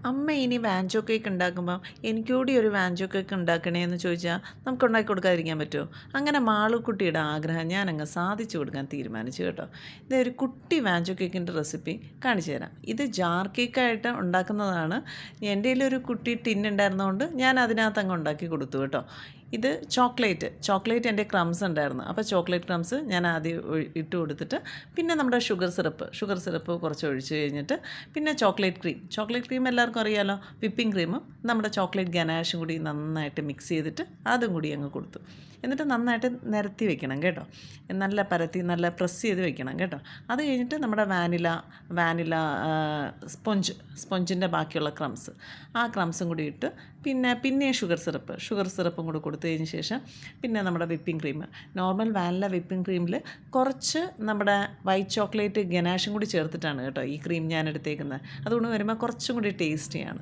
അമ്മ ഇനി വാഞ്ചോ കേക്ക് ഉണ്ടാക്കുമ്പോൾ എനിക്കൂടി ഒരു വാഞ്ചോ കേക്ക് ഉണ്ടാക്കണേ എന്ന് ചോദിച്ചാൽ നമുക്ക് ഉണ്ടാക്കി കൊടുക്കാതിരിക്കാൻ പറ്റുമോ? അങ്ങനെ മാളുക്കുട്ടിയുടെ ആഗ്രഹം ഞാനങ്ങ് സാധിച്ചു കൊടുക്കാൻ തീരുമാനിച്ചു കേട്ടോ. ഇത് ഒരു കുട്ടി വാഞ്ചോ കേക്കിൻ്റെ റെസിപ്പി കാണിച്ചു തരാം. ഇത് ജാർ കേക്കായിട്ട് ഉണ്ടാക്കുന്നതാണ്. എൻ്റെ കയ്യിലൊരു കുട്ടി ടിൻ ഉണ്ടായിരുന്നതുകൊണ്ട് ഞാൻ അതിനകത്ത് അങ്ങ് ഉണ്ടാക്കി കൊടുത്തു കേട്ടോ. ഇത് ചോക്ലേറ്റ് എൻ്റെ ക്രംസ് ഉണ്ടായിരുന്നു. അപ്പോൾ ചോക്ലേറ്റ് ക്രംസ് ഞാൻ ആദ്യം ഇട്ട് കൊടുത്തിട്ട് പിന്നെ നമ്മുടെ ഷുഗർ സിറപ്പ് കുറച്ച് ഒഴിച്ച് കഴിഞ്ഞിട്ട് പിന്നെ ചോക്ലേറ്റ് ക്രീം എല്ലാവർക്കും അറിയാമല്ലോ. വിപ്പിംഗ് ക്രീമും നമ്മുടെ ചോക്ലേറ്റ് ഗനാഷും കൂടി നന്നായിട്ട് മിക്സ് ചെയ്തിട്ട് അതും കൂടി അങ്ങ് കൊടുത്തു. എന്നിട്ട് നന്നായിട്ട് നിരത്തി വെക്കണം കേട്ടോ. നല്ല പരത്തി നല്ല പ്രസ് ചെയ്ത് വെക്കണം കേട്ടോ. അത് കഴിഞ്ഞിട്ട് നമ്മുടെ വാനില സ്പോഞ്ചിൻ്റെ ബാക്കിയുള്ള ക്രംസ് ആ ക്രംസും കൂടി ഇട്ട് പിന്നെ ഷുഗർ സിറപ്പും കൂടി കൊടുത്തു കഴിഞ്ഞ ശേഷം പിന്നെ നമ്മുടെ whipping cream normal vanilla whipping ക്രീമിൽ കുറച്ച് നമ്മുടെ വൈറ്റ് ചോക്ലേറ്റ് ഗനാഷും കൂടി ചേർത്തിട്ടാണ് കേട്ടോ ഈ ക്രീം ഞാൻ എടുത്തേക്കുന്നത്. അതുകൊണ്ട് വരുമ്പോൾ കുറച്ചും കൂടി ടേസ്റ്റിയാണ്.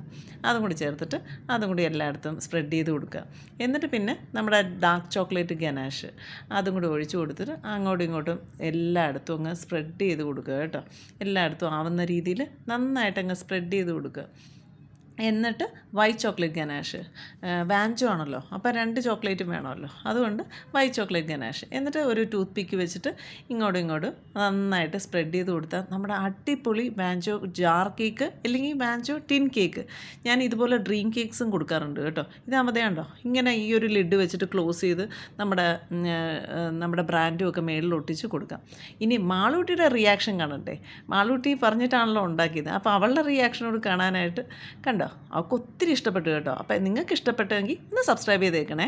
അതും കൂടി ചേർത്തിട്ട് അതും കൂടി എല്ലായിടത്തും സ്പ്രെഡ് ചെയ്ത് കൊടുക്കുക. എന്നിട്ട് പിന്നെ നമ്മുടെ ഡാർക്ക് ചോക്ലേറ്റ് ഗനാഷ് അതും കൂടി ഒഴിച്ചു കൊടുത്തിട്ട് അങ്ങോട്ടും ഇങ്ങോട്ടും എല്ലായിടത്തും അങ്ങ് സ്പ്രെഡ് ചെയ്ത് കൊടുക്കുക കേട്ടോ. എല്ലായിടത്തും ആവുന്ന രീതിയിൽ നന്നായിട്ട് അങ്ങ് സ്പ്രെഡ് ചെയ്ത് കൊടുക്കുക. എന്നിട്ട് വൈറ്റ് ചോക്ലേറ്റ് ഗനാഷ് വാഞ്ചോ ആണല്ലോ, അപ്പോൾ 2 ചോക്ലേറ്റും വേണമല്ലോ, അതുകൊണ്ട് വൈറ്റ് ചോക്ലേറ്റ് ഗനാഷ് എന്നിട്ട് ഒരു ടൂത്ത് പിക്ക് വെച്ചിട്ട് ഇങ്ങോട്ടും നന്നായിട്ട് സ്പ്രെഡ് ചെയ്ത് കൊടുത്താൽ നമ്മുടെ അടിപൊളി വാഞ്ചോ ജാർ കേക്ക് അല്ലെങ്കിൽ വാഞ്ചോ ടിൻ കേക്ക്. ഞാൻ ഇതുപോലെ ഡ്രീം കേക്ക്സും കൊടുക്കാറുണ്ട് കേട്ടോ. ഇതാകുമ്പോൾ കണ്ടോ ഇങ്ങനെ ഈ ഒരു ലിഡ് വെച്ചിട്ട് ക്ലോസ് ചെയ്ത് നമ്മുടെ ബ്രാൻഡും ഒക്കെ മേളിൽ ഒട്ടിച്ച് കൊടുക്കാം. ഇനി മാളൂട്ടിയുടെ റിയാക്ഷൻ കാണട്ടെ. മാളൂട്ടി പറഞ്ഞിട്ടാണല്ലോ ഉണ്ടാക്കിയത്, അപ്പോൾ അവളുടെ റിയാക്ഷനോട് കാണാനായിട്ട് കണ്ടോ അവൾക്ക് ഒത്തിരി ഇഷ്ടപ്പെട്ടു കേട്ടോ. അപ്പോൾ നിങ്ങൾക്ക് ഇഷ്ടപ്പെട്ടെങ്കിൽ ഒന്ന് സബ്സ്ക്രൈബ് ചെയ്തേക്കണേ.